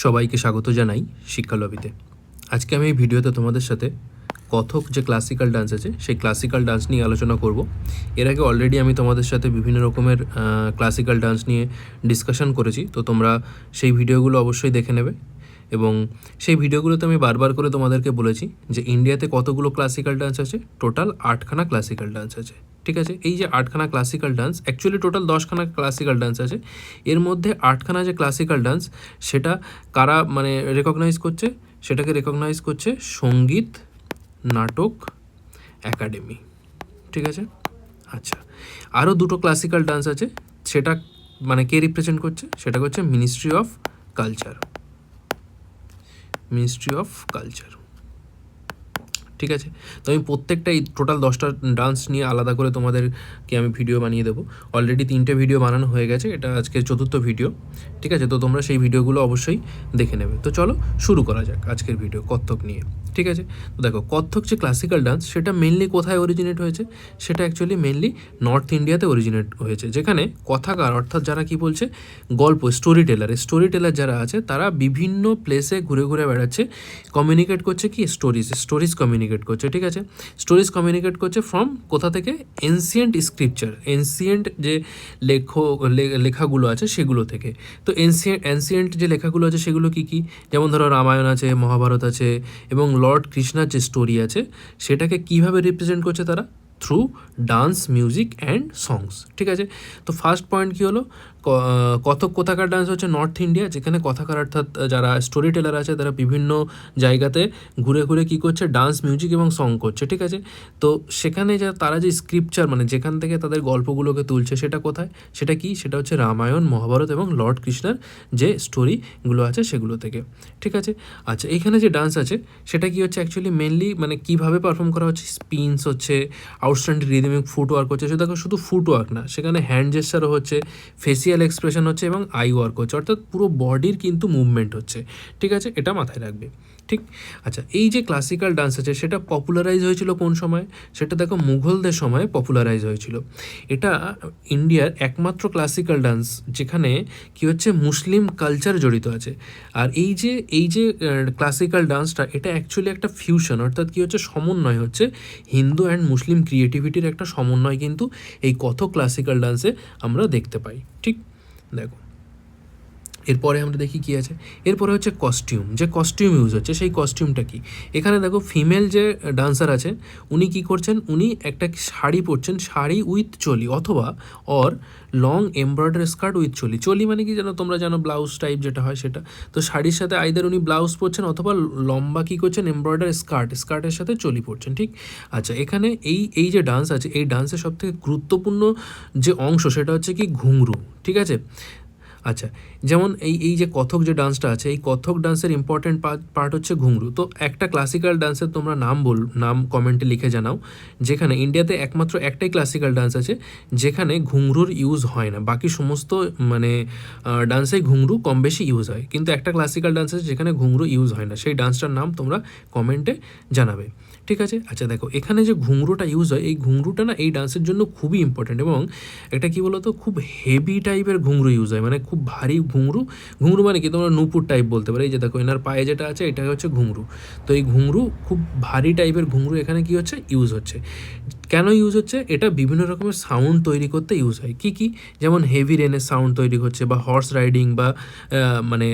সবাইকে স্বাগত জানাই শিক্ষা লবিতে। আজকে আমি এই ভিডিওতে তোমাদের সাথে কথক যে ক্লাসিক্যাল ডান্স আছে সেই ক্লাসিক্যাল ডান্স নিয়ে আলোচনা করব। এর আগে অলরেডি আমি তোমাদের সাথে বিভিন্ন রকমের ক্লাসিক্যাল ডান্স নিয়ে ডিসকাশন করেছি, তো তোমরা সেই ভিডিওগুলো অবশ্যই দেখে নেবে। এবং সেই ভিডিওগুলোতে আমি বারবার করে তোমাদেরকে বলেছি যে ইন্ডিয়াতে কতগুলো ক্লাসিক্যাল ডান্স আছে। টোটাল 8খানা ক্লাসিক্যাল ডান্স আছে, ঠিক আছে। এই যে 8খানা ক্লাসিক্যাল ডান্স, অ্যাকচুয়ালি টোটাল 10খানা ক্লাসিক্যাল ডান্স আছে। এর মধ্যে 8খানা যে ক্লাসিক্যাল ডান্স সেটা কারা মানে রেকগনাইজ করছে, সেটাকে রেকগনাইজ করছে সঙ্গীত নাটক একাডেমি, ঠিক আছে। আচ্ছা, আরও দুটো ক্লাসিক্যাল ডান্স আছে, সেটা মানে কে রিপ্রেজেন্ট করছে, সেটা হচ্ছে মিনিস্ট্রি অফ কালচার, ঠিক আছে। তো আমি প্রত্যেকটা এই টোটাল 10টা ডান্স নিয়ে আলাদা করে তোমাদেরকে আমি ভিডিও বানিয়ে দেবো। অলরেডি 3টে ভিডিও বানানো হয়ে গেছে, এটা আজকে 4র্থ ভিডিও, ঠিক আছে। তো তোমরা সেই ভিডিওগুলো অবশ্যই দেখে নেবে। তো চলো শুরু করা যাক আজকের ভিডিও কত্থক নিয়ে, ঠিক আছে। তো দেখো, কত্থক যে ক্লাসিক্যাল ডান্স সেটা মেনলি কোথায় অরিজিনেট হয়েছে, সেটা অ্যাকচুয়ালি মেনলি নর্থ ইন্ডিয়াতে অরিজিনেট হয়েছে, যেখানে কথাকার অর্থাৎ যারা কি বলছে গল্প স্টোরি টেলার যারা আছে তারা বিভিন্ন প্লেসে ঘুরে ঘুরে বেড়াচ্ছে, কমিউনিকেট করছে কি স্টোরিজ কমিউনিকেট করছে, ঠিক আছে। স্টোরিজ কমিউনিকেট করছে ফ্রম কোথা থেকে, এনসিয়েন্ট স্ক্রিপচার, এনসিয়েন্ট যে লেখাগুলো আছে সেগুলো থেকে। তো এনসিয়েন্ট যে লেখাগুলো আছে সেগুলো কি কি, যেমন ধরো রামায়ণ আছে, মহাভারত আছে, এবং লর্ড কৃষ্ণার যে স্টোরি আছে সেটাকে কিভাবে রিপ্রেজেন্ট করছে তারা, through dance, music and songs, ঠিক আছে। তো ফার্স্ট পয়েন্ট কী হলো, কথক কোথাকার ডান্স হচ্ছে নর্থ ইন্ডিয়া, যেখানে কথাকার অর্থাৎ যারা স্টোরি টেলার আছে তারা বিভিন্ন জায়গাতে ঘুরে ঘুরে কী করছে, ডান্স, মিউজিক এবং সং করছে, ঠিক আছে। তো সেখানে তারা যে স্ক্রিপচার মানে যেখান থেকে তাদের গল্পগুলোকে তুলছে সেটা কোথায়, সেটা কি, সেটা হচ্ছে রামায়ণ, মহাভারত এবং লর্ড কৃষ্ণার যে স্টোরিগুলো আছে সেগুলো থেকে, ঠিক আছে। আচ্ছা, এইখানে যে ডান্স আছে সেটা কি হচ্ছে অ্যাকচুয়ালি মেনলি মানে কীভাবে পারফর্ম করা হচ্ছে, স্পিনস হচ্ছে, আউটস্ট্যান্ডিং রিদমিক ফুটওয়ার্ক হচ্ছে, সে দেখো শুধু ফুটওয়ার্ক না, সেখানে হ্যান্ড জেস্চারও হচ্ছে, ফেসিয়াল এক্সপ্রেশন হচ্ছে এবং আই ওয়ার্ক হচ্ছে, অর্থাৎ পুরো বডির কিন্তু মুভমেন্ট হচ্ছে, ঠিক আছে। এটা মাথায় রাখবে, ঠিক। আচ্ছা, এই যে ক্লাসিক্যাল ডান্স আছে সেটা পপুলারাইজ হয়েছিল কোন সময়, সেটা দেখো মুঘলদের সময় পপুলারাইজ হয়েছিল। এটা ইন্ডিয়ার একমাত্র ক্লাসিক্যাল ডান্স যেখানে কি হচ্ছে মুসলিম কালচার জড়িত আছে। আর এই যে ক্লাসিক্যাল ডান্সটা এটা অ্যাকচুয়ালি একটা ফিউশন, অর্থাৎ কি হচ্ছে সমন্বয় হচ্ছে হিন্দু অ্যান্ড মুসলিম ক্রিয়েটিভিটির একটা সমন্বয় কিন্তু এই কথক ক্লাসিক্যাল ডান্সে আমরা দেখতে পাই, ঠিক। দেখো, এরপরে আমরা দেখি কী আছে, এরপরে হচ্ছে কস্টিউম, যে কস্টিউম ইউজ হচ্ছে সেই কস্টিউমটা কি। এখানে দেখো ফিমেল যে ডান্সার আছে উনি কি করছেন, উনি একটা শাড়ি পরছেন, শাড়ি উইথ চলি অথবা or long embroidery skirt with চলি মানে কি জানো, তোমরা জানো ব্লাউজ টাইপ যেটা হয় সেটা। তো শাড়ির সাথে আইদার উনি ব্লাউজ পরছেন অথবা লম্বা কী করছেন এমব্রয়ডারি স্কার্টের সাথে চলি পরছেন, ঠিক। আচ্ছা, এখানে এই যে ডান্স আছে এই ডান্সের সবথেকে গুরুত্বপূর্ণ যে অংশ সেটা হচ্ছে কি ঘুঙরু, ঠিক আছে। আচ্ছা, যেমন এই যে কথক যে ডান্সটা আছে এই কথক ডান্সের ইম্পর্টেন্ট পার্ট হচ্ছে ঘুঙরু। তো একটা ক্লাসিক্যাল ডান্সের তোমরা নাম কমেন্টে লিখে জানাও, যেখানে ইন্ডিয়াতে একমাত্র একটাই ক্লাসিক্যাল ডান্স আছে যেখানে ঘুঙরুর ইউজ হয় না, বাকি সমস্ত মানে ডান্সে ঘুঙরু কম বেশি ইউজ হয়, কিন্তু একটা ক্লাসিক্যাল ডান্স আছে যেখানে ঘুঙরু ইউজ হয় না, সেই ডান্সটার নাম তোমরা কমেন্টে জানাবে, ঠিক আছে। আচ্ছা দেখো, এখানে যে ঘুঙরুটা ইউজ হয় এই ঘুঙরুটা না এই ডান্সের জন্য খুবই ইম্পর্টেন্ট, এবং একটা কী বলতো খুব হেভি টাইপের ঘুঙরু ইউজ হয়, মানে খুব ভারী ঘুঙরু মানে কি তোমরা নূপুর টাইপ বলতে পারো। এই যে দেখো এনার পায়ে যেটা আছে এটা হচ্ছে ঘুঙরু, তো এই ঘুঙরু খুব ভারী টাইপের ঘুঙরু এখানে কি হচ্ছে ইউজ হচ্ছে। কেন ইউজ হচ্ছে, এটা বিভিন্ন রকমের সাউন্ড তৈরি করতে ইউজ হয়, কি যেমন হেভি রেনের সাউন্ড তৈরি হচ্ছে, বা হর্স রাইডিং বা মানে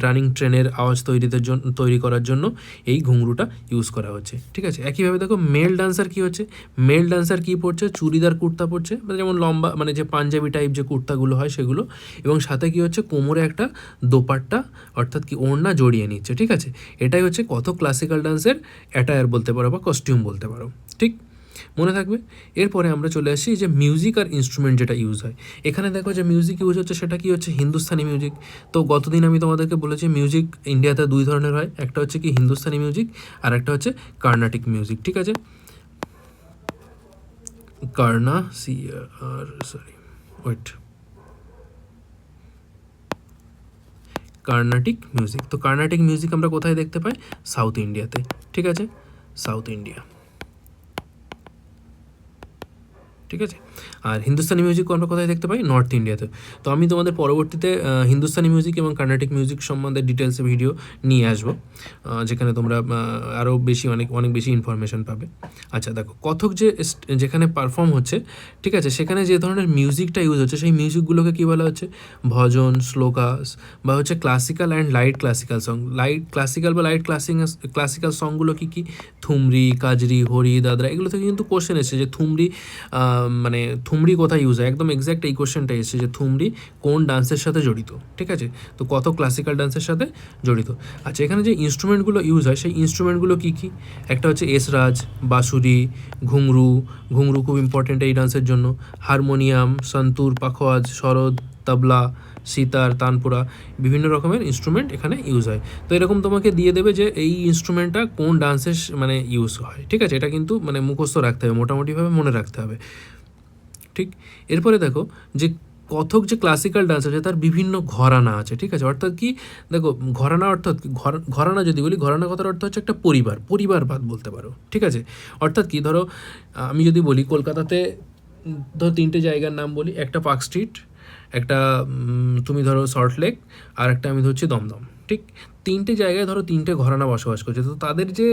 রানিং ট্রেনের আওয়াজ তৈরি করার জন্য এই ঘুঙরুটা ইউজ করা হচ্ছে, ঠিক আছে। একইভাবে দেখো মেল ডান্সার কি পরছে, চুড়িদার কুর্তা পরছে, যেমন লম্বা মানে যে পাঞ্জাবি টাইপ যে কুর্তাগুলো হয় সেগুলো, এবং সাথে কি হচ্ছে কোমরে একটা দোপাট্টা অর্থাৎ কি ওড়না জড়িয়ে নিচ্ছে, ঠিক আছে। এটাই হচ্ছে কথক ক্লাসিক্যাল ডান্সের অ্যাটায়ার বলতে পারো বা কস্টিউম বলতে পারো, ঠিক, মনে থাকবে। এরপরে আমরা চলে আসি যে মিউজিক আর ইনস্ট্রুমেন্ট যেটা ইউজ হয়। এখানে দেখো যে মিউজিক ইউজ হচ্ছে সেটা কি হচ্ছে হিন্দুস্তানি মিউজিক। তো গতদিন আমি তোমাদেরকে বলেছি মিউজিক ইন্ডিয়াতে 2 ধরনের হয়, একটা হচ্ছে কি হিন্দুস্তানি মিউজিক আর একটা হচ্ছে কার্নাটিক মিউজিক, ঠিক আছে। কার্নাটিক মিউজিক। তো কার্নাটিক মিউজিক আমরা কোথায় দেখতে পাই, সাউথ ইন্ডিয়াতে, ঠিক আছে, সাউথ ইন্ডিয়া, ঠিক আছে। আর হিন্দুস্তানি মিউজিক আমরা কোথায় দেখতে পাই? নর্থ ইন্ডিয়াতে। তো আমি তোমাদের পরবর্তীতে হিন্দুস্তানি মিউজিক এবং কার্নাটিক মিউজিক সম্বন্ধে ডিটেলসে ভিডিও নিয়ে আসবো, যেখানে তোমরা আরও বেশি অনেক বেশি ইনফরমেশন পাবে। আচ্ছা দেখো, কথক যেখানে পারফর্ম হচ্ছে, ঠিক আছে, সেখানে যে ধরনের মিউজিকটা ইউজ হচ্ছে সেই মিউজিকগুলোকে কী বলা হচ্ছে? ভজন, শ্লোকাস বা হচ্ছে classical and light classical song. Light classical বা লাইট ক্লাসিক্যাল সংগুলো কী কী? থুমরি, কাজরি, হরি, দাদরা, এগুলো থেকে কিন্তু কোশ্চেন এসেছে যে থুমরি মানে থুমরি কোথায় ইউজ হয়, একদম এক্স্যাক্ট এই কোশ্চেনটা এসেছে যে থুমরি কোন ডান্সের সাথে জড়িত, ঠিক আছে? তো কত ক্লাসিক্যাল ডান্সের সাথে জড়িত। আচ্ছা, এখানে যে ইনস্ট্রুমেন্টগুলো ইউজ হয় সেই ইনস্ট্রুমেন্টগুলো কী কী? একটা হচ্ছে এসরাজ, বাঁশুরি, ঘুংরু খুব ইম্পর্টেন্ট এই ডান্সের জন্য, হারমোনিয়াম, সন্তুর, পাখোয়াজ, সরোদ, তবলা, সিতার, তানপুরা, বিভিন্ন রকমের ইনস্ট্রুমেন্ট এখানে ইউজ হয়। তো এরকম তোমাকে দিয়ে দেবে যে এই ইনস্ট্রুমেন্টটা কোন ডান্সের মানে ইউজ হয়, ঠিক আছে? এটা কিন্তু মানে মুখস্থ রাখতে হবে, মোটামুটিভাবে মনে রাখতে হবে, ঠিক। এরপরে দেখো যে কথক যে ক্লাসিক্যাল ডান্স আছে তার বিভিন্ন ঘরানা আছে, ঠিক আছে? অর্থাৎ কি, দেখো ঘরানা অর্থাৎ ঘরানা যদি বলি, ঘরানা কথার অর্থ হচ্ছে একটা পরিবারবাদ বলতে পারো, ঠিক আছে? অর্থাৎ কি, ধরো আমি যদি বলি কলকাতাতে ধরো 3টে জায়গার নাম বলি, একটা পার্ক স্ট্রিট, একটা তুমি ধরো সল্টলেক, আর একটা আমি ধরছি দমদম, ঠিক। 3টে জায়গায় ধরো 3টে ঘরানা বসবাস করছে, তো তাদের যে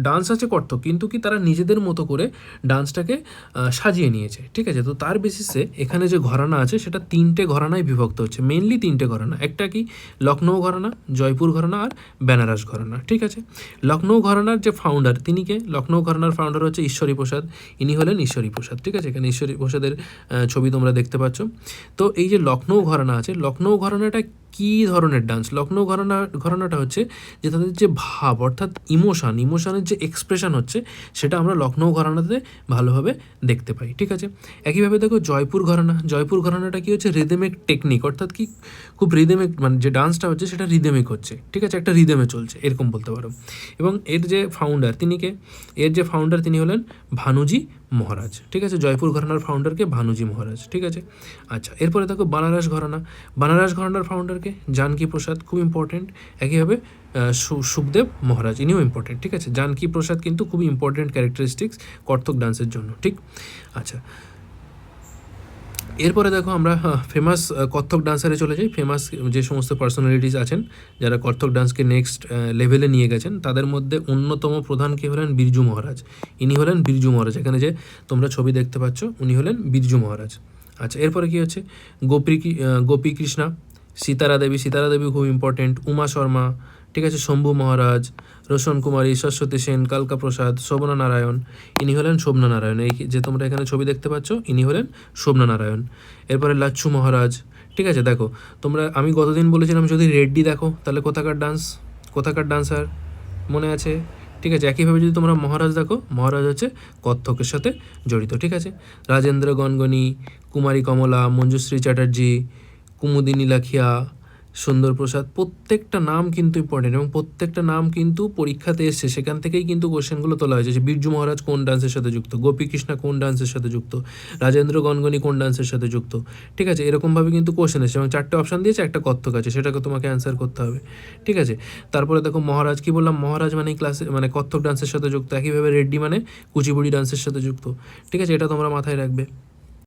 ডান্স আছে কর্তক, কিন্তু কি তারা নিজেদের মতো করে ডান্সটাকে সাজিয়ে নিয়েছে, ঠিক আছে? তো তার বেসিসে এখানে যে ঘরানা আছে সেটা 3টে ঘরানায় বিভক্ত হচ্ছে, মেনলি 3টে ঘরানা। একটা কি, লখনৌ ঘরানা, জয়পুর ঘরানা আর বেনারস ঘরানা, ঠিক আছে? লখনৌ ঘরানার যে ফাউন্ডার, তিনি কে? লখনৌ ঘরানার ফাউন্ডার হচ্ছে ঈশ্বরী প্রসাদ, ইনি হলেন ঈশ্বরী প্রসাদ, ঠিক আছে? এখানে ঈশ্বরী প্রসাদের ছবি তোমরা দেখতে পাচ্ছ। তো এই যে লখনৌ ঘরানা আছে, লখনৌ ঘরানাটা কী ধরনের ডান্স? লখনৌ ঘরানাটা হচ্ছে যে তাদের যে ভাব, অর্থাৎ ইমোশনের যে এক্সপ্রেশন হচ্ছে, সেটা আমরা লখনৌ ঘরানাতে ভালোভাবে দেখতে পাই, ঠিক আছে? একইভাবে দেখো জয়পুর ঘরানাটা কি হচ্ছে? রিদমিক টেকনিক, অর্থাৎ কি খুব রিদমিক, মানে যে ডান্সটা হচ্ছে সেটা রিদমিক হচ্ছে, ঠিক আছে? একটা রিদমে চলছে, এরকম বলতে পারো। এবং এর যে ফাউন্ডার তিনি হলেন ভানুজি মহারাজ, ঠিক আছে? জয়পুর ঘরানার ফাউন্ডারকে ভানুজি মহারাজ, ঠিক আছে? আচ্ছা, এরপরে দেখো বানারস ঘরানার ফাউন্ডারকে জানকী প্রসাদ, খুব ইম্পর্টেন্ট। একইভাবে সুখদেব মহারাজ, ইনিও ইম্পর্টেন্ট, ঠিক আছে? জানকী প্রসাদ কিন্তু খুব ইম্পর্টেন্ট ক্যারেক্টারিস্টিক্স কত্থক ডান্সের জন্য, ঠিক। আচ্ছা, এরপরে দেখো আমরা ফেমাস কত্থক ডান্সারে চলে যাই। ফেমাস যে সমস্ত পার্সোনালিটিস আছেন যারা কত্থক ডান্সকে নেক্সট লেভেলে নিয়ে গেছেন, তাদের মধ্যে অন্যতম প্রধান কে হলেন? বিরজু মহারাজ। ইনি হলেন বিরজু মহারাজ, এখানে যে তোমরা ছবি দেখতে পাচ্ছ উনি হলেন বিরজু মহারাজ। আচ্ছা, এরপরে কি হচ্ছে? গোপী কৃষ্ণা, সীতারা দেবী খুব ইম্পর্টেন্ট, উমা শর্মা, ঠিক আছে? শম্ভু মহারাজ, রোশন কুমারী, সরস্বতী সেন, কালকা প্রসাদ, শোভনা নারায়ণ, ইনি হলেন শোভনা নারায়ণ। এই যে তোমরা এখানে ছবি দেখতে পাচ্ছ, ইনি হলেন শোভনা নারায়ণ। এরপরে লাচ্ছু মহারাজ, ঠিক আছে? দেখো তোমরা, আমি গতদিন বলেছিলাম যদি রেড্ডি দেখো তাহলে কোথাকার ডান্সার মনে আছে, ঠিক আছে? একইভাবে যদি তোমরা মহারাজ দেখো, মহারাজ হচ্ছে কত্থকের সাথে জড়িত, ঠিক আছে? রাজেন্দ্র গনগনি, কুমারী কমলা, মঞ্জুশ্রী চ্যাটার্জি, কুমুদিনী লাখিয়া, সুন্দর প্রসাদ, প্রত্যেকটা নাম কিন্তু ইম্পর্টেন্ট এবং প্রত্যেকটা নাম কিন্তু পরীক্ষাতে এসছে, সেখান থেকেই কিন্তু কোশ্চেনগুলো তোলা হয়েছে যে বিরজু মহারাজ কোন ডান্সের সাথে যুক্ত, গোপী কৃষ্ণা কোন ডান্সের সাথে যুক্ত, রাজেন্দ্র গনগনি কোন ডান্সের সাথে যুক্ত, ঠিক আছে? এরকমভাবে কিন্তু কোশ্চেন এসছে এবং 4টে অপশান দিয়েছে, একটা কত্থক আছে, সেটাকে তোমাকে অ্যান্সার করতে হবে, ঠিক আছে? তারপরে দেখো মহারাজ, কি বললাম? মহারাজ মানে মানে কত্থক ডান্সের সাথে যুক্ত। একইভাবে রেড্ডি মানে কুচিপুড়ি ডান্সের সাথে যুক্ত, ঠিক আছে? এটা তোমরা মাথায় রাখবে।